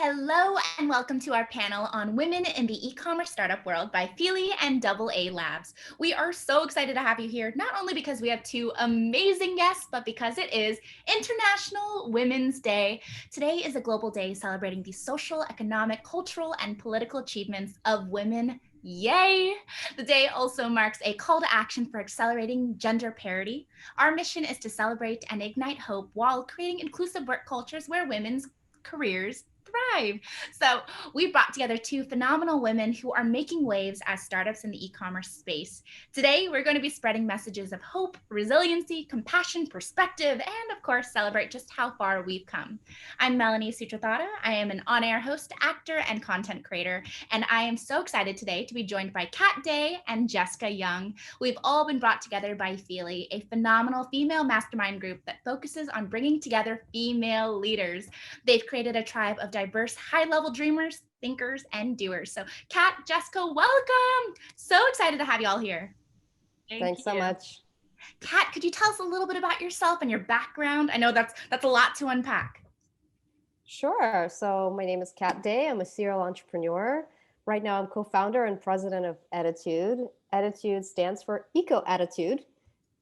Hello and welcome to our panel on Women in the E-commerce Startup World by Fyli and AA Labs. We are so excited to have you here, not only because we have two amazing guests, but because it is International Women's Day. Today is a global day celebrating the social, economic, cultural, and political achievements of women. Yay! The day also marks a call to action for accelerating gender parity. Our mission is to celebrate and ignite hope while creating inclusive work cultures where women's careers thrive. So we brought together two phenomenal women who are making waves as startups in the e-commerce space. Today, we're going to be spreading messages of hope, resiliency, compassion, perspective, and of course, celebrate just how far we've come. I'm Melanie Sutrathara. I am an on-air host, actor, and content creator, and I am so excited today to be joined by Kat Day and Jessica Young. We've all been brought together by Fyli, a phenomenal female mastermind group that focuses on bringing together female leaders. They've created a tribe of diverse, high-level dreamers, thinkers, and doers. So Kat, Jessica, welcome. So excited to have you all here. Thanks so much. Kat, could you tell us a little bit about yourself and your background? I know that's a lot to unpack. Sure. So my name is Kat Day. I'm a serial entrepreneur. Right now, I'm co-founder and president of Ettitude. Ettitude stands for Eco Attitude.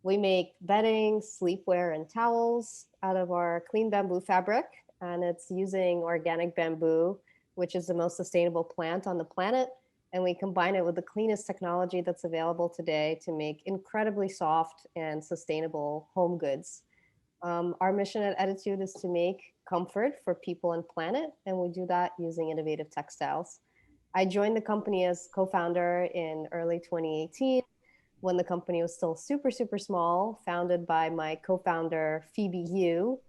We make bedding, sleepwear, and towels out of our clean bamboo fabric, and it's using organic bamboo, which is the most sustainable plant on the planet. And we combine it with the cleanest technology that's available today to make incredibly soft and sustainable home goods. Our mission at Ettitude is to make comfort for people and planet, and we do that using innovative textiles. I joined the company as co-founder in early 2018 when the company was still super, super small, founded by my co-founder, Phoebe Yu,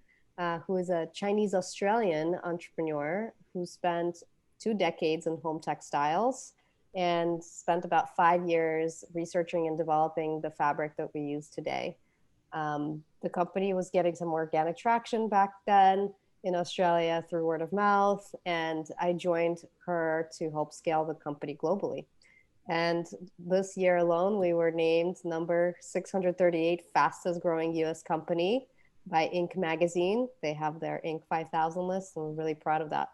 who is a Chinese-Australian entrepreneur who spent 2 decades in home textiles and spent about 5 years researching and developing the fabric that we use today. The company was getting some organic traction back then in Australia through word of mouth, and I joined her to help scale the company globally. And this year alone, we were named number 638 fastest growing US company by Inc. magazine. They have their Inc. 5000 list, and we're really proud of that.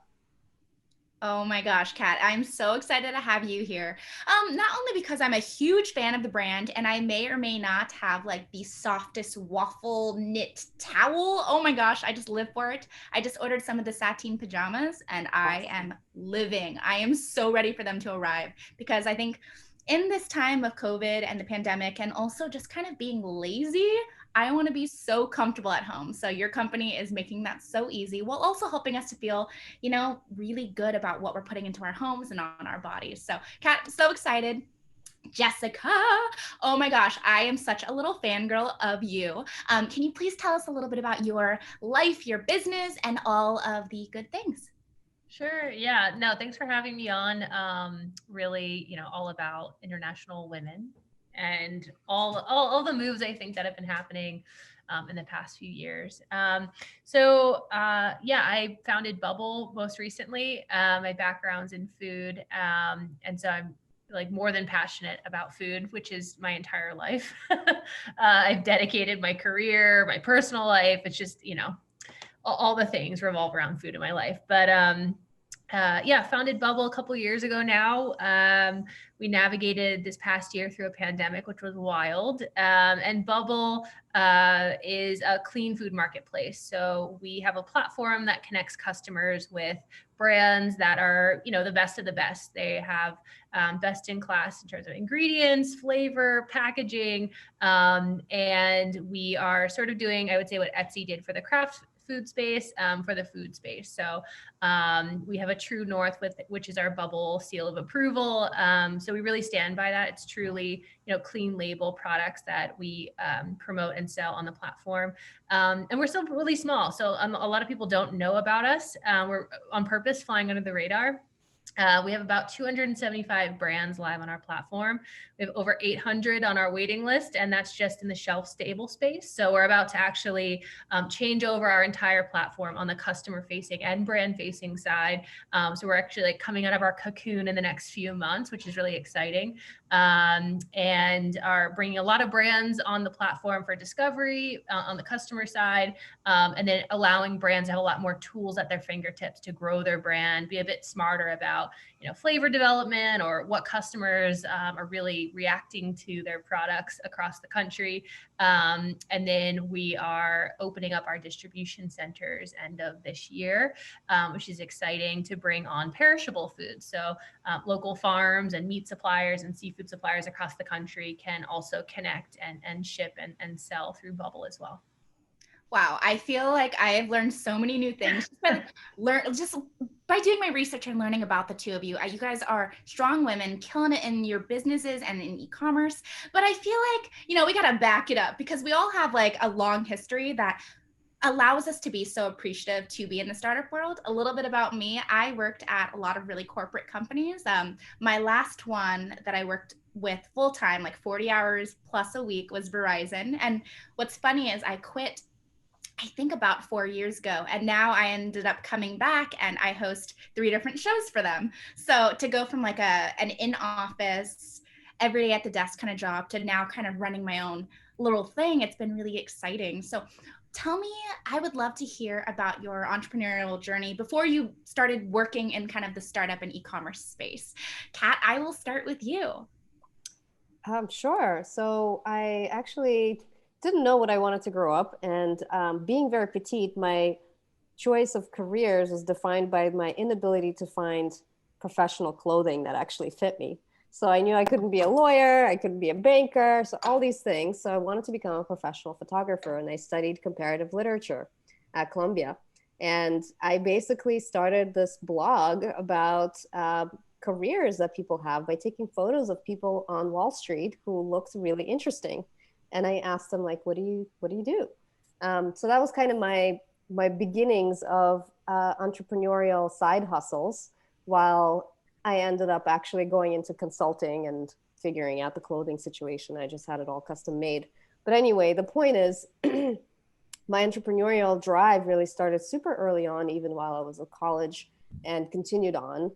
Oh my gosh, Kat, I'm so excited to have you here. Not only because I'm a huge fan of the brand and I may or may not have like the softest waffle knit towel. Oh my gosh, I just live for it. I just ordered some of the sateen pajamas and I am living. I am so ready for them to arrive because I think in this time of COVID and the pandemic and also just kind of being lazy, I want to be so comfortable at home. So your company is making that so easy while also helping us to feel, really good about what we're putting into our homes and on our bodies. So Kat, so excited. Jessica, oh my gosh, I am such a little fangirl of you. Can you please tell us a little bit about your life, your business, and all of the good things? Sure. Yeah. No, thanks for having me on. Really, all about international women and all the moves I think that have been happening in the past few years. I founded Bubble most recently. My background's in food, and so I'm like more than passionate about food, which is my entire life. I've dedicated my career, my personal life. It's just all the things revolve around food in my life. But founded Bubble a couple years ago now. We navigated this past year through a pandemic, which was wild. And Bubble is a clean food marketplace. So we have a platform that connects customers with brands that are, the best of the best. They have best in class in terms of ingredients, flavor, packaging. And we are sort of doing, I would say, what Etsy did for the craft food space for the food space. So we have a true north which is our Bubble seal of approval. So we really stand by that. It's truly, clean label products that we promote and sell on the platform. And we're still really small. So a lot of people don't know about us. We're on purpose flying under the radar. We have about 275 brands live on our platform. We have over 800 on our waiting list, and that's just in the shelf stable space. So we're about to actually change over our entire platform on the customer facing and brand facing side. So we're actually coming out of our cocoon in the next few months, which is really exciting. and are bringing a lot of brands on the platform for discovery on the customer side, and then allowing brands to have a lot more tools at their fingertips to grow their brand, be a bit smarter about, flavor development or what customers are really reacting to their products across the country. And then we are opening up our distribution centers end of this year, which is exciting, to bring on perishable foods. So local farms and meat suppliers and seafood suppliers across the country can also connect and ship and sell through Bubble as well. Wow, I feel like I have learned so many new things just by doing my research and learning about the two of you. You guys are strong women, killing it in your businesses and in e-commerce. But I feel like, we got to back it up, because we all have like a long history that allows us to be so appreciative to be in the startup world. A little bit about me: I worked at a lot of really corporate companies. My last one that I worked with full time, like 40 hours plus a week, was Verizon. And what's funny is I quit, I think, about 4 years ago. And now I ended up coming back and I host 3 different shows for them. So to go from like an in-office, every day at the desk kind of job to now kind of running my own little thing, it's been really exciting. So tell me, I would love to hear about your entrepreneurial journey before you started working in kind of the startup and e-commerce space. Kat, I will start with you. Sure. So I actually didn't know what I wanted to grow up. And being very petite, my choice of careers was defined by my inability to find professional clothing that actually fit me. So I knew I couldn't be a lawyer, I couldn't be a banker, so all these things. So I wanted to become a professional photographer, and I studied comparative literature at Columbia. And I basically started this blog about careers that people have by taking photos of people on Wall Street who looked really interesting. And I asked them, like, what do you do? So that was kind of my beginnings of entrepreneurial side hustles, while I ended up actually going into consulting and figuring out the clothing situation. I just had it all custom made. But anyway, the point is, my entrepreneurial drive really started super early on, even while I was in college, and continued on.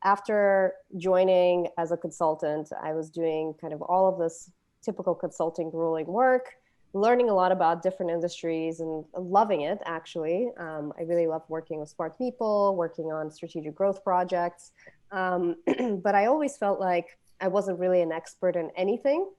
After joining as a consultant, I was doing kind of all of this typical consulting grueling work, learning a lot about different industries and loving it, actually. I really love working with smart people, working on strategic growth projects. But I always felt like I wasn't really an expert in anything.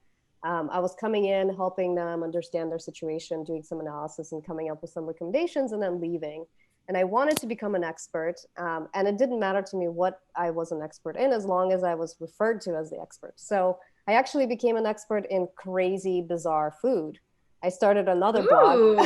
I was coming in, helping them understand their situation, doing some analysis and coming up with some recommendations, and then leaving. And I wanted to become an expert. And it didn't matter to me what I was an expert in, as long as I was referred to as the expert. So I actually became an expert in crazy, bizarre food. I started another blog.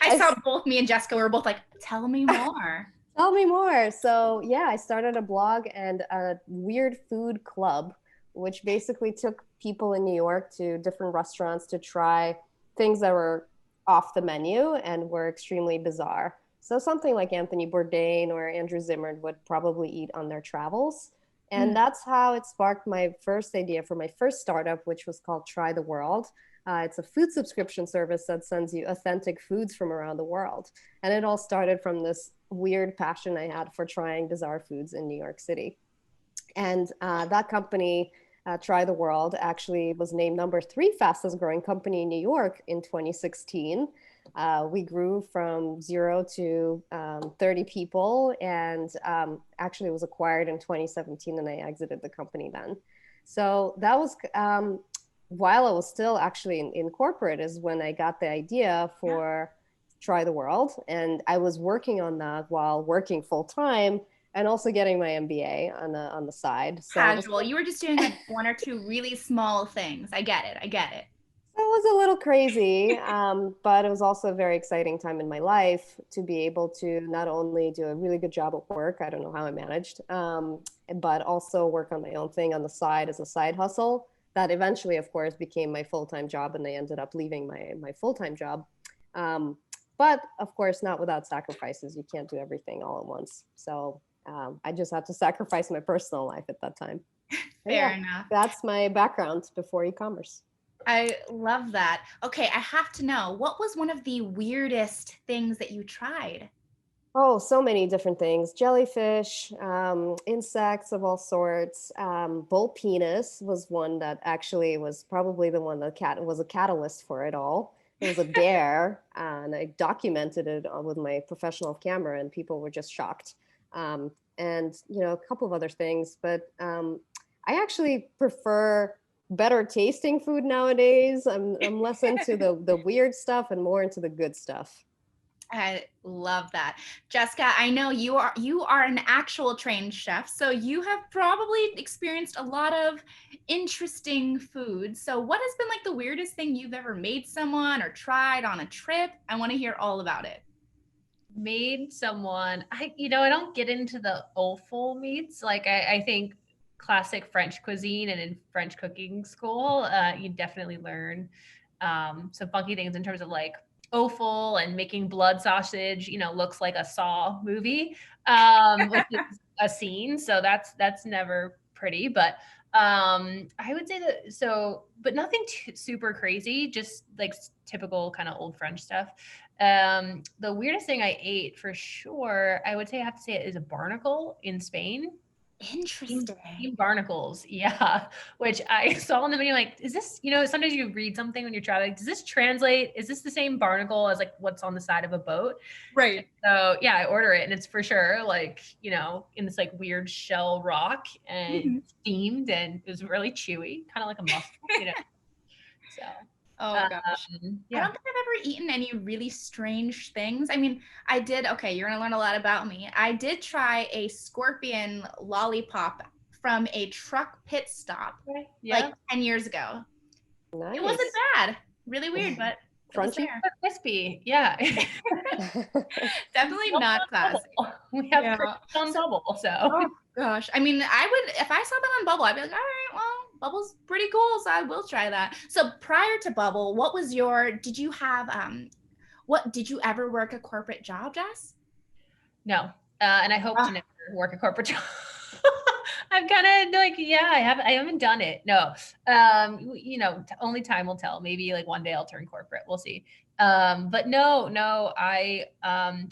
I saw both me and Jessica were both like, tell me more. Tell me more. So yeah, I started a blog and a weird food club, which basically took people in New York to different restaurants to try things that were off the menu and were extremely bizarre. So something like Anthony Bourdain or Andrew Zimmern would probably eat on their travels. And that's how it sparked my first idea for my first startup, which was called Try the World. It's a food subscription service that sends you authentic foods from around the world. And it all started from this weird passion I had for trying bizarre foods in New York City. And that company, Try the World, actually was named number 3 fastest growing company in New York in 2016. We grew from 0 to 30 people, and actually was acquired in 2017, and I exited the company then. So that was while I was still actually in corporate, is when I got the idea for Try the World. And I was working on that while working full time and also getting my MBA on the side. So casual. You were just doing like 1 or 2 really small things. I get it. It was a little crazy, but it was also a very exciting time in my life to be able to not only do a really good job at work, I don't know how I managed, but also work on my own thing on the side as a side hustle. That eventually, of course, became my full-time job, and I ended up leaving my full-time job. But of course, not without sacrifices. You can't do everything all at once. So I just had to sacrifice my personal life at that time. Fair enough. That's my background before e-commerce. I love that. Okay, I have to know, what was one of the weirdest things that you tried? Oh, so many different things. Jellyfish, insects of all sorts. Bull penis was one that actually was probably the one that was a catalyst for it all. It was a dare, and I documented it with my professional camera, and people were just shocked. And a couple of other things, but I actually prefer better tasting food nowadays. I'm less into the weird stuff and more into the good stuff. I love that. Jessica, I know you are an actual trained chef, so you have probably experienced a lot of interesting food. So what has been like the weirdest thing you've ever made someone or tried on a trip? I want to hear all about it. Made someone, I don't get into the offal meats. Like I think classic French cuisine and in French cooking school, you definitely learn some funky things in terms of like offal and making blood sausage, looks like a Saw movie, which is a scene. So that's never pretty, but I would say that, so, but nothing super crazy, just like typical kind of old French stuff. The weirdest thing I ate for sure, I would say I have to say it is a barnacle in Spain. Steamed Interesting. barnacles, yeah. Which I saw on the menu, like, is this, sometimes you read something when you're traveling, does this translate? Is this the same barnacle as like what's on the side of a boat? Right. So yeah, I order it and it's for sure like, in this like weird shell rock and Mhm. steamed, and it was really chewy, kind of like a mussel. So Oh gosh. I yeah. don't think I've ever eaten any really strange things. I mean, I did, okay, you're gonna learn a lot about me. I did try a scorpion lollipop from a truck pit stop Okay. like Yeah. 10 years ago. It wasn't Nice. bad. Really weird, but it was Crunchy. there. Crispy. Yeah. Definitely not classic. Bubble. We have Yeah. crispy on bubble. So Oh gosh. I mean, I would if I saw that on Bubble, I'd be like, all right, well, Bubble's pretty cool, so I will try that. So prior to Bubble, what was your did you have what did you ever work a corporate job, Jess? no. And I hope to Ah, never work a corporate job. I'm kind of like, yeah, I haven't done it. No. Only time will tell. Maybe like one day I'll turn corporate. We'll see. But no, I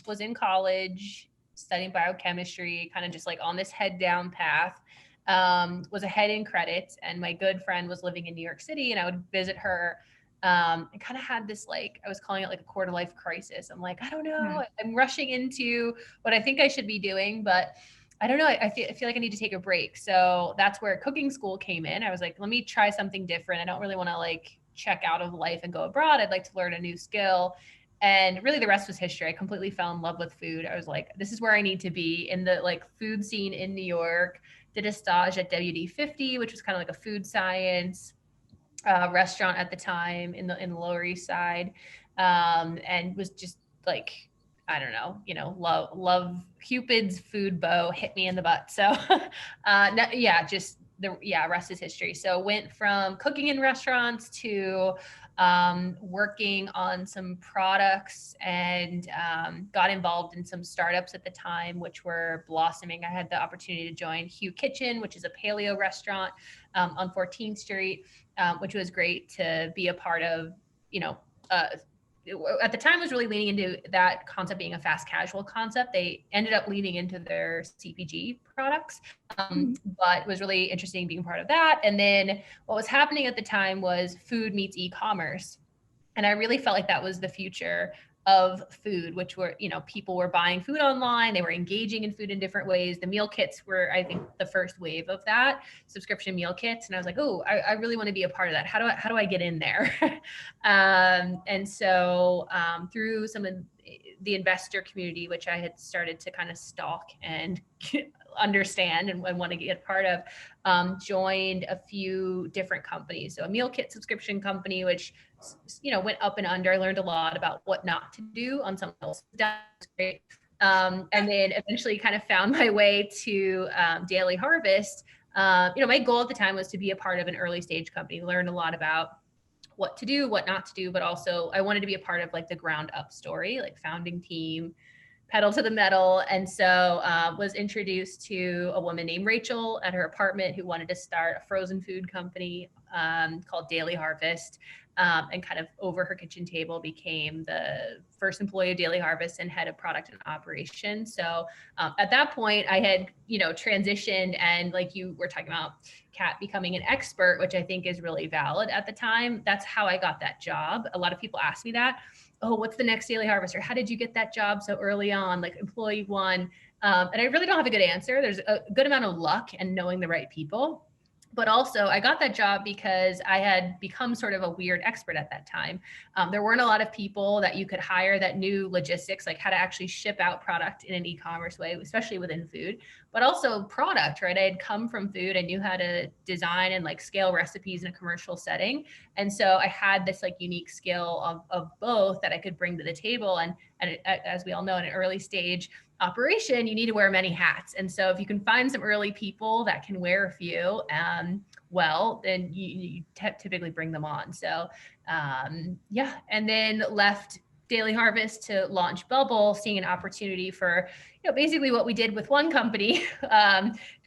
was in college studying biochemistry, kind of just like on this head down path. Was ahead in credits, and my good friend was living in New York City, and I would visit her. I kind of had this, like, I was calling it like a quarter life crisis. I'm like, I don't know. hmm. I'm rushing into what I think I should be doing, but I don't know. I feel like I need to take a break. So that's where cooking school came in. I was like, let me try something different. I don't really want to like check out of life and go abroad. I'd like to learn a new skill. And really the rest was history. I completely fell in love with food. I was like, this is where I need to be in the like food scene in New York. Did a stage at IWD 50, which was kind of like a food science restaurant at the time in the Lower East Side, and was just like, I don't know, love Cupid's food bow hit me in the butt. So no, yeah, just rest is history. So went from cooking in restaurants to working on some products, and got involved in some startups at the time, which were blossoming. I had the opportunity to join Hugh Kitchen, which is a paleo restaurant on 14th Street, which was great to be a part of. You know, uh, at the time was really leaning into that concept being a fast casual concept. They ended up leaning into their CPG products, but it was really interesting being part of that. And then what was happening at the time was food meets e-commerce. And I really felt like that was the future of food, which were, people were buying food online. They were engaging in food in different ways. The meal kits were, I think, the first wave of that, subscription meal kits. And I was like, oh, I really want to be a part of that. How do I get in there? And so through some of the investor community, which I had started to kind of stalk and understand and want to get part of, joined a few different companies. So a meal kit subscription company, which went up and under. I learned a lot about what not to do on someone else's desk. Great. And then eventually kind of found my way to Daily Harvest. My goal at the time was to be a part of an early stage company, learn a lot about what to do, what not to do, but also I wanted to be a part of like the ground up story, like founding team, pedal to the metal. And so was introduced to a woman named Rachel at her apartment who wanted to start a frozen food company called Daily Harvest. and kind of over her kitchen table became the first employee of Daily Harvest and head of product and operations. So at that point I had, transitioned, and like you were talking about, Kat, becoming an expert, which I think is really valid at the time. That's how I got that job. A lot of people ask me that. Oh, what's the next Daily Harvest? Or how did you get that job so early on, like employee one? And I really don't have a good answer. There's a good amount of luck and knowing the right people. But also I got that job because I had become sort of a weird expert at that time. There weren't a lot of people that you could hire that knew logistics, like how to actually ship out product in an e-commerce way, especially within food, but also product, right? I had come from food. I knew how to design and like scale recipes in a commercial setting. And so I had this like unique skill of both that I could bring to the table. And as we all know, in an early stage operation, you need to wear many hats. And so if you can find some early people that can wear a few, well, then you typically bring them on. So yeah, and then left Daily Harvest to launch Bubble, seeing an opportunity for, basically what we did with one company,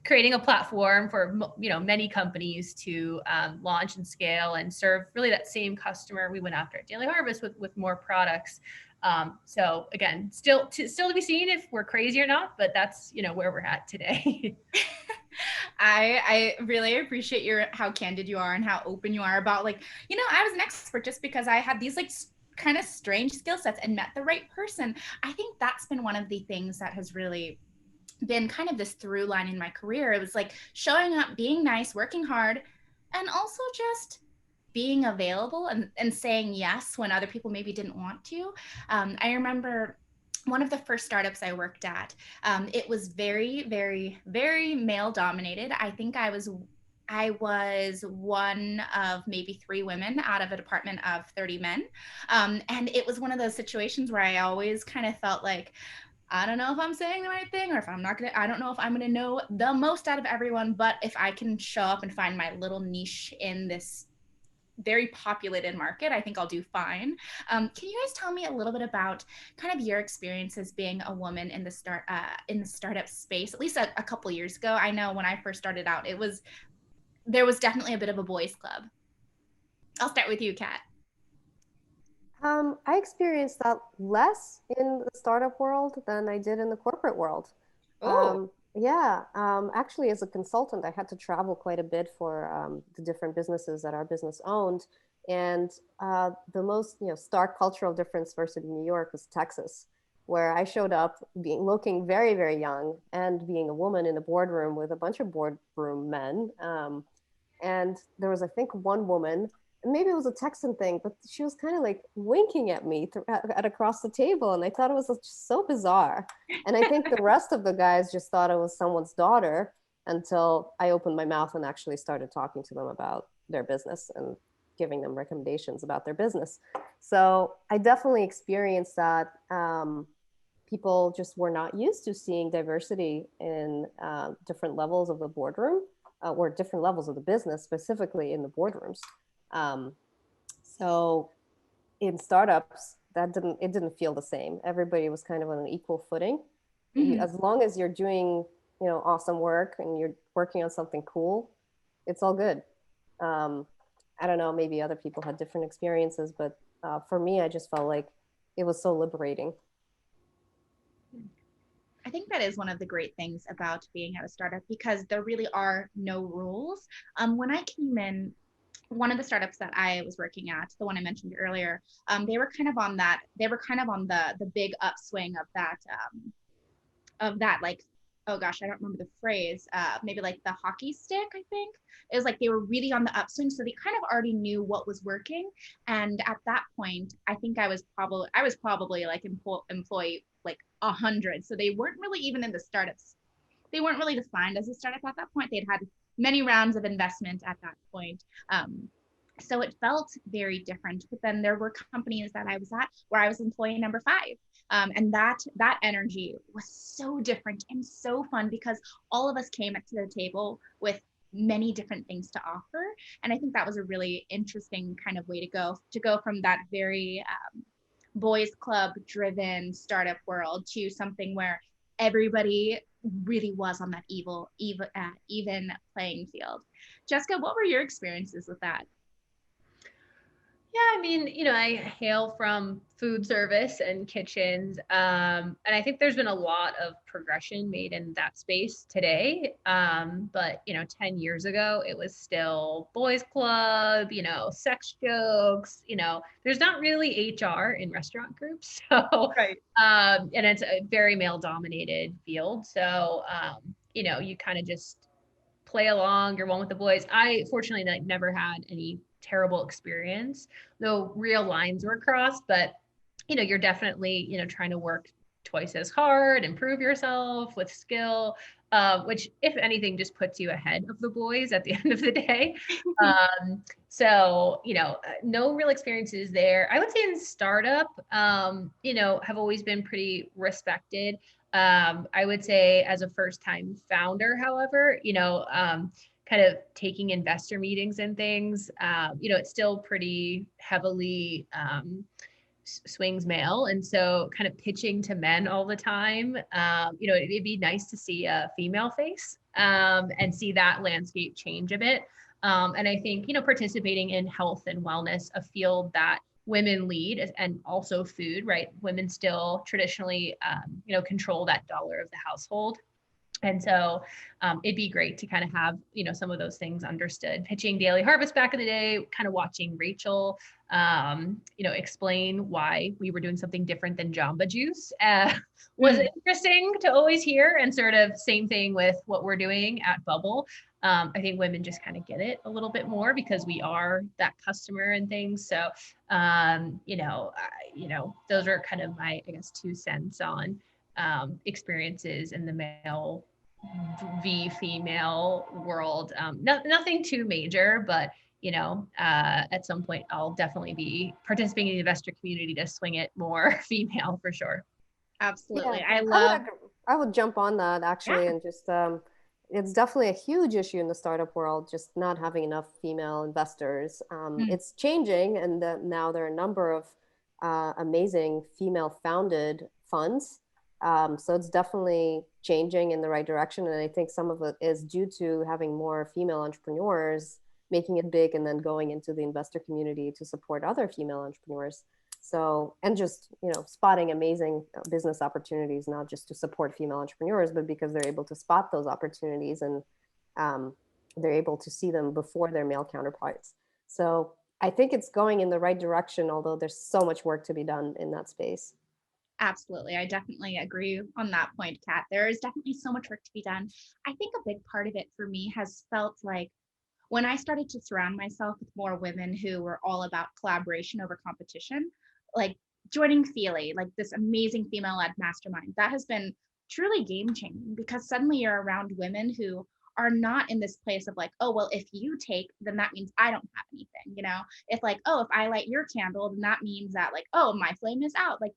creating a platform for, many companies to launch and scale and serve really that same customer we went after at Daily Harvest with more products. So again, still to be seen if we're crazy or not, but that's, where we're at today. I really appreciate how candid you are and how open you are about like, I was an expert just because I had these like kind of strange skill sets and met the right person. I think that's been one of the things that has really been kind of this through line in my career. It was like showing up, being nice, working hard, and also just being available and saying yes when other people maybe didn't want to. I remember one of the first startups I worked at, it was very, very, very male dominated. I think I was one of maybe 3 women out of a department of 30 men. And it was one of those situations where I always kind of felt like, I don't know if I'm saying the right thing, or if I'm not gonna, I don't know if I'm gonna know the most out of everyone, but if I can show up and find my little niche in this very populated market, I think I'll do fine. Can you guys tell me a little bit about kind of your experiences being a woman in the startup space, at least a couple years ago? I know when I first started out, there was definitely a bit of a boys' club. I'll start with you, Kat. I experienced that less in the startup world than I did in the corporate world. Oh, Yeah, actually, as a consultant, I had to travel quite a bit for the different businesses that our business owned. And the most, stark cultural difference versus New York was Texas, where I showed up looking very, very young and being a woman in a boardroom with a bunch of boardroom men. And there was, I think, one woman, and maybe it was a Texan thing, but she was kind of like winking at me at across the table. And I thought it was just so bizarre. And I think the rest of the guys just thought it was someone's daughter until I opened my mouth and actually started talking to them about their business and giving them recommendations about their business. So I definitely experienced that. People just were not used to seeing diversity in different levels of the boardroom or different levels of the business, specifically in the boardrooms. So in startups, it didn't feel the same. Everybody was kind of on an equal footing. mm-hmm. As long as you're doing, awesome work and you're working on something cool, it's all good. I don't know, maybe other people had different experiences, but for me, I just felt like it was so liberating. I think that is one of the great things about being at a startup, because there really are no rules. When I came in, one of the startups that I was working at, the one I mentioned earlier, they were kind of on the big upswing of that like, oh gosh, I don't remember the phrase, maybe like the hockey stick, I think. It was like they were really on the upswing, so they kind of already knew what was working. And at that point, I think I was probably like employee like 100. So they weren't really even in the startups. They weren't really defined as a startup at that point. They'd had many rounds of investment at that point. So it felt very different. But then there were companies that I was at where I was employee number 5. And that energy was so different and so fun, because all of us came to the table with many different things to offer. And I think that was a really interesting kind of way to go from that very boys club driven startup world to something where everybody really was on that even playing field. Jessica, what were your experiences with that? Yeah, I mean, I hail from food service and kitchens. And I think there's been a lot of progression made in that space today. But 10 years ago, it was still boys club, sex jokes, there's not really HR in restaurant groups. So, Right. and it's a very male dominated field. So, you kind of just play along, you're one with the boys. I fortunately never had any terrible experience, though real lines were crossed, but you're definitely, trying to work twice as hard, improve yourself with skill, which if anything just puts you ahead of the boys at the end of the day. So, no real experiences there. I would say in startup, have always been pretty respected. I would say as a first time founder, however, kind of taking investor meetings and things, it's still pretty heavily swings male. And so kind of pitching to men all the time, it'd be nice to see a female face and see that landscape change a bit. And I think, participating in health and wellness, a field that women lead, and also food, right? Women still traditionally, control that dollar of the household. And so it'd be great to kind of have, some of those things understood. Pitching Daily Harvest back in the day, kind of watching Rachel, explain why we were doing something different than Jamba Juice was interesting to always hear. And sort of same thing with what we're doing at Bubble. I think women just kind of get it a little bit more because we are that customer and things. So, those are kind of my, I guess, 2 cents on experiences in the male v female world. Nothing too major, but at some point I'll definitely be participating in the investor community to swing it more female for sure. Absolutely. Yeah, I love, I would jump on that yeah. actually, and just it's definitely a huge issue in the startup world, just not having enough female investors. Mm. It's changing, and now there are a number of amazing female-founded funds. So it's definitely changing in the right direction, and I think some of it is due to having more female entrepreneurs making it big and then going into the investor community to support other female entrepreneurs. So, and just, spotting amazing business opportunities, not just to support female entrepreneurs, but because they're able to spot those opportunities, and um, they're able to see them before their male counterparts. So I think it's going in the right direction, although there's so much work to be done in that space. Absolutely. I definitely agree on that point, Kat. There is definitely so much work to be done. I think a big part of it for me has felt like when I started to surround myself with more women who were all about collaboration over competition, like joining Fyli, like this amazing female-led mastermind, that has been truly game-changing because suddenly you're around women who are not in this place of like, oh, well, if you take, then that means I don't have anything, If like, oh, if I light your candle, then that means that like, oh, my flame is out. Like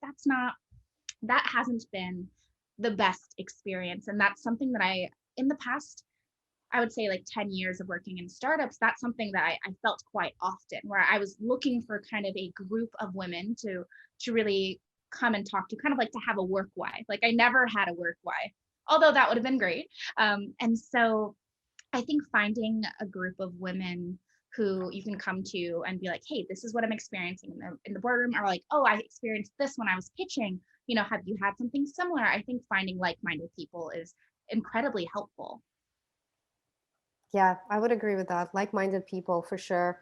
that hasn't been the best experience. And that's something that in the past, I would say like 10 years of working in startups, that's something that I felt quite often, where I was looking for kind of a group of women to really come and talk to, kind of like to have a work wife. Like I never had a work wife, although that would have been great. And so I think finding a group of women who you can come to and be like, hey, this is what I'm experiencing in the boardroom, or like, oh, I experienced this when I was pitching. Have you had something similar? I think finding like-minded people is incredibly helpful. Yeah, I would agree with that. Like-minded people for sure.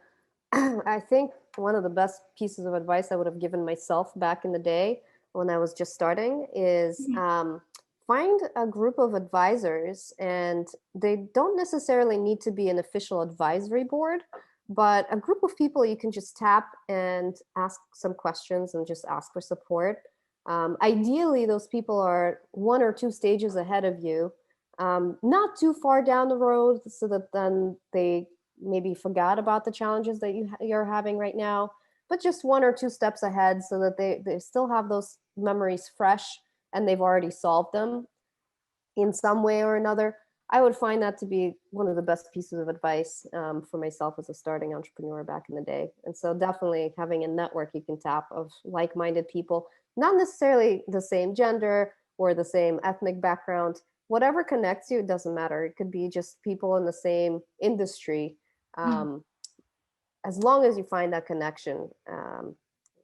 I think one of the best pieces of advice I would have given myself back in the day when I was just starting is Mhm. find a group of advisors, and they don't necessarily need to be an official advisory board, but a group of people you can just tap and ask some questions and just ask for support. Ideally, those people are 1 or 2 stages ahead of you, not too far down the road, so that then they maybe forgot about the challenges that you're having right now, but just 1 or 2 steps ahead, so that they still have those memories fresh and they've already solved them in some way or another. I would find that to be one of the best pieces of advice for myself as a starting entrepreneur back in the day. And so definitely having a network you can tap of like-minded people, not necessarily the same gender or the same ethnic background. Whatever connects you, it doesn't matter. It could be just people in the same industry. Mm. Um, as long as you find that connection,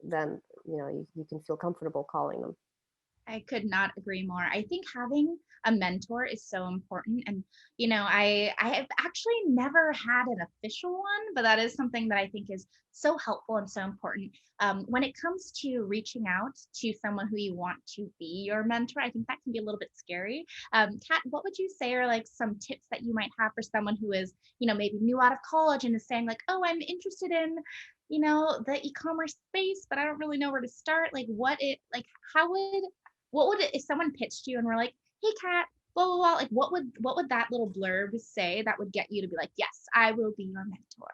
then you can feel comfortable calling them. I could not agree more. I think having a mentor is so important. And, I have actually never had an official one, but that is something that I think is so helpful and so important. When it comes to reaching out to someone who you want to be your mentor, I think that can be a little bit scary. Kat, what would you say are like some tips that you might have for someone who is, maybe new out of college and is saying like, oh, I'm interested in the e-commerce space, but I don't really know where to start. How would what would it, if someone pitched you and were like, "Hey, Kat, blah blah blah," like what would that little blurb say that would get you to be like, "Yes, I will be your mentor."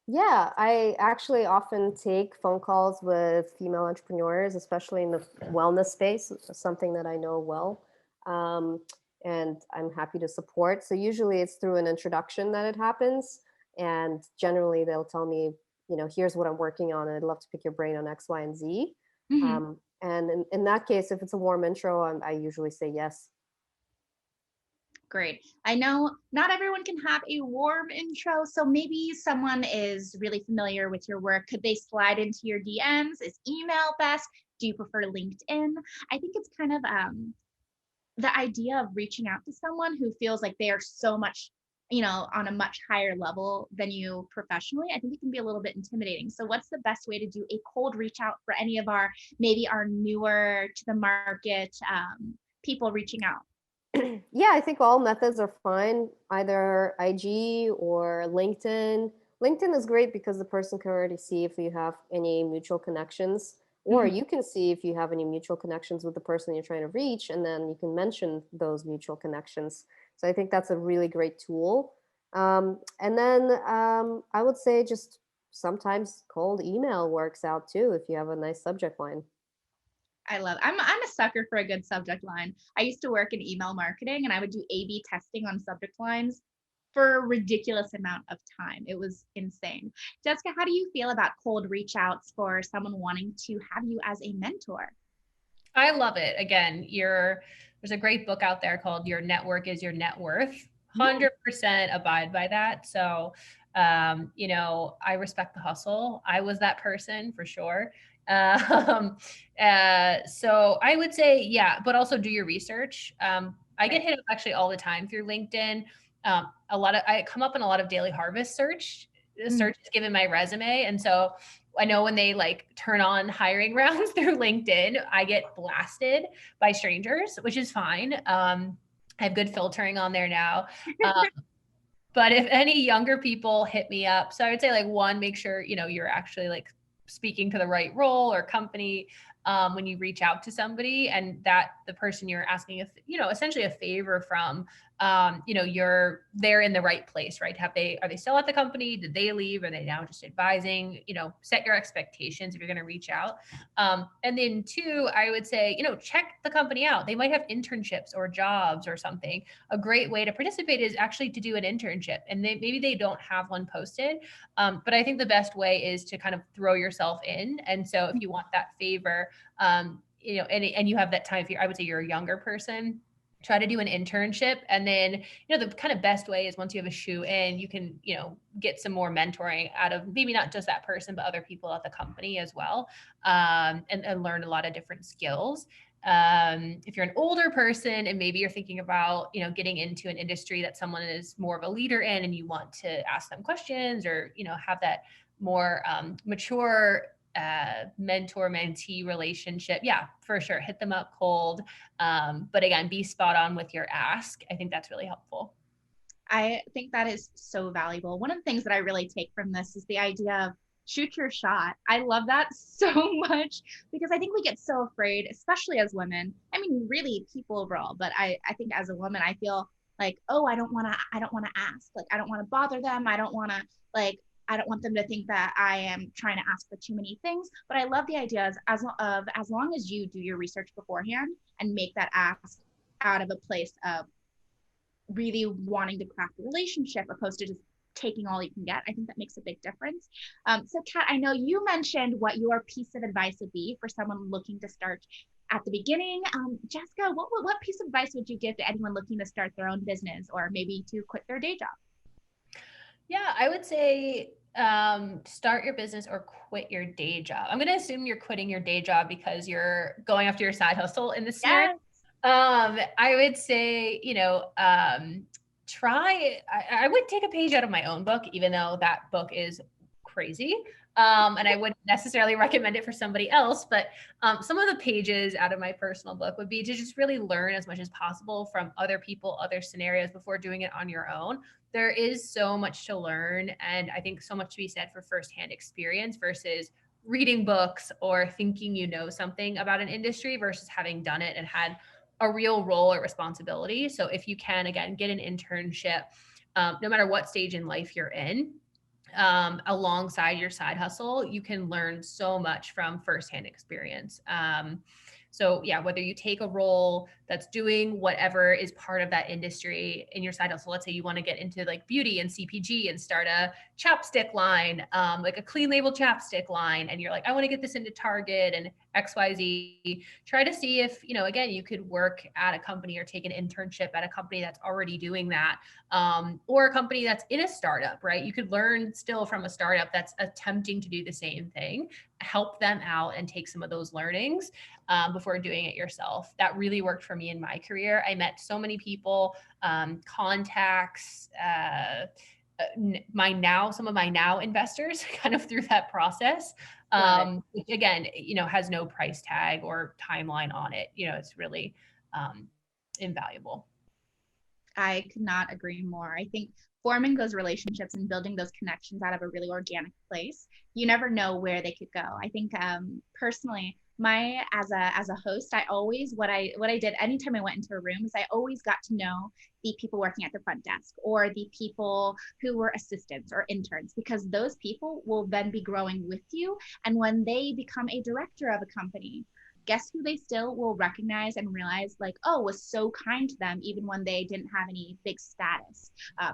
Yeah, I actually often take phone calls with female entrepreneurs, especially in the wellness space, something that I know well. Um, and I'm happy to support. So usually it's through an introduction that it happens. And generally they'll tell me, here's what I'm working on, and I'd love to pick your brain on X, Y, and Z. Mhm. And in that case, if it's a warm intro, I usually say yes. Great. I know not everyone can have a warm intro, so maybe someone is really familiar with your work. Could they slide into your DMs? Is email best? Do you prefer LinkedIn? I think it's kind of the idea of reaching out to someone who feels like they are so much, on a much higher level than you professionally. I think it can be a little bit intimidating. So what's the best way to do a cold reach out for any of maybe our newer to the market people reaching out? Yeah, I think all methods are fine, either IG or LinkedIn. LinkedIn is great because the person can already see if you have any mutual connections, or Mhm. you can see if you have any mutual connections with the person you're trying to reach, and then you can mention those mutual connections. So I think that's a really great tool. And then I would say just sometimes cold email works out too if you have a nice subject line. I love I'm a sucker for a good subject line. I used to work in email marketing and I would do A/B testing on subject lines for a ridiculous amount of time. It was insane. Jessica, how do you feel about cold reach outs for someone wanting to have you as a mentor? I love it. Again, there's a great book out there called Your Network is Your Net Worth. Mm. 100% abide by that. So, I respect the hustle. I was that person for sure. Um, so I would say, yeah, but also do your research. I get Right. hit up actually all the time through LinkedIn. I come up in a lot of daily harvest Mm. searches given my resume. And so I know when they like turn on hiring rounds through LinkedIn, I get blasted by strangers, which is fine. I have good filtering on there now. Um, but if any younger people hit me up, so I would say like one, make sure, you're actually like speaking to the right role or company when you reach out to somebody, and that the person you're asking, essentially a favor from, they're in the right place, right? Are they still at the company? Did they leave? Are they now just advising? Set your expectations if you're going to reach out. And then two, I would say, check the company out. They might have internships or jobs or something. A great way to participate is actually to do an internship, and maybe they don't have one posted. But I think the best way is to kind of throw yourself in. And so if you want that favor, and you have that time, I would say you're a younger person, try to do an internship. And then, the kind of best way is once you have a shoe in, you can, get some more mentoring out of maybe not just that person, but other people at the company as well. And learn a lot of different skills. If you're an older person and maybe you're thinking about, getting into an industry that someone is more of a leader in, and you want to ask them questions or, have that more mature mentor mentee relationship, yeah, for sure, hit them up cold. But again, be spot on with your ask. I think that's really helpful. I think that is so valuable. One of the things that I really take from this is the idea of shoot your shot. I love that so much because I think we get so afraid, especially as women. I mean, really people overall, but I think as a woman, I feel like, oh, I don't want to ask. Like, I don't want to bother them. I don't want them to think that I am trying to ask for too many things. But I love the idea as long as you do your research beforehand and make that ask out of a place of really wanting to craft a relationship opposed to just taking all you can get. I think that makes a big difference. So Kat, I know you mentioned what your piece of advice would be for someone looking to start at the beginning. Jessica, what piece of advice would you give to anyone looking to start their own business or maybe to quit their day job? Yeah, I would say Start your business or quit your day job. I'm going to assume you're quitting your day job because you're going after your side hustle in this scenario. Yes. I would say, I would take a page out of my own book, even though that book is crazy. And I wouldn't necessarily recommend it for somebody else, but some of the pages out of my personal book would be to just really learn as much as possible from other people, other scenarios before doing it on your own. There is so much to learn. And I think so much to be said for firsthand experience versus reading books or thinking you know something about an industry versus having done it and had a real role or responsibility. So if you can, again, get an internship, no matter what stage in life you're in, alongside your side hustle, you can learn so much from firsthand experience. So yeah, whether you take a role that's doing whatever is part of that industry in your side hustle, let's say you want to get into like beauty and CPG and start a chapstick line, like a clean label chapstick line. And you're like, I want to get this into Target and XYZ. Try to see if, again, you could work at a company or take an internship at a company that's already doing that, or a company that's in a startup, right? You could learn still from a startup that's attempting to do the same thing, help them out and take some of those learnings before doing it yourself. That really worked for me in my career. I met so many people, contacts, some of my now investors kind of through that process, which again, has no price tag or timeline on it. It's really invaluable. I could not agree more. I think forming those relationships and building those connections out of a really organic place, you never know where they could go. I think personally, as a host, I always what I did anytime I went into a room is I always got to know the people working at the front desk or the people who were assistants or interns, because those people will then be growing with you. And when they become a director of a company, guess who they still will recognize and realize was so kind to them even when they didn't have any big status. All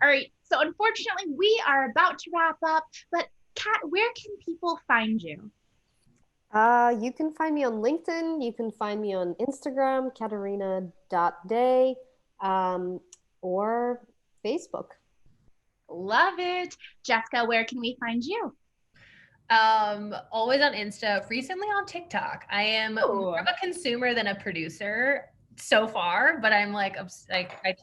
right, so unfortunately we are about to wrap up, but Kat, where can people find you? You can find me on LinkedIn. You can find me on Instagram, katarina.day, or Facebook. Love it. Jessica, where can we find you? Always on Insta, recently on TikTok. I am more of a consumer than a producer so far, but I'm I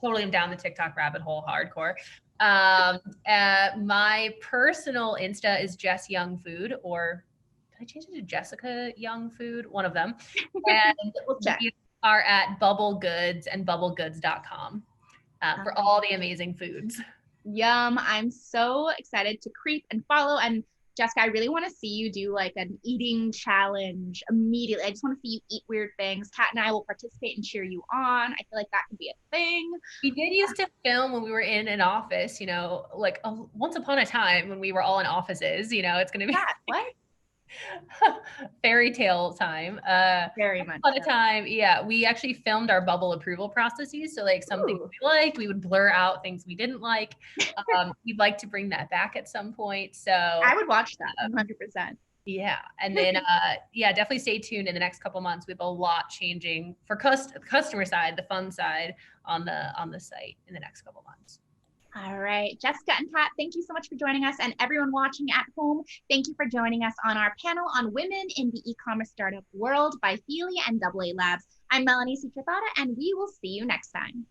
totally am down the TikTok rabbit hole hardcore. My personal Insta is Jess Young Food, or did I change it to Jessica Young Food? One of them. And we'll check. We are at Bubble Goods and bubblegoods.com for all the amazing foods. Yum. I'm so excited to creep and follow. And Jessica, I really want to see you do an eating challenge immediately. I just want to see you eat weird things. Kat and I will participate and cheer you on. I feel like that could be a thing. We did used to film when we were in an office, once upon a time when we were all in offices, it's going to be what? Fairy tale time. Very much fun time. Yeah, we actually filmed our bubble approval processes. So something we liked, we would blur out things we didn't like. We'd like to bring that back at some point. So I would watch that 100%. Yeah. And then, definitely stay tuned in the next couple months. We have a lot changing for customer side, the fun side on the site in the next couple months. All right, Jessica and Kat, thank you so much for joining us. And everyone watching at home, thank you for joining us on our panel on Women in the E-commerce Startup World by Fyli and AA Labs. I'm Melanie Sutrathara, and we will see you next time.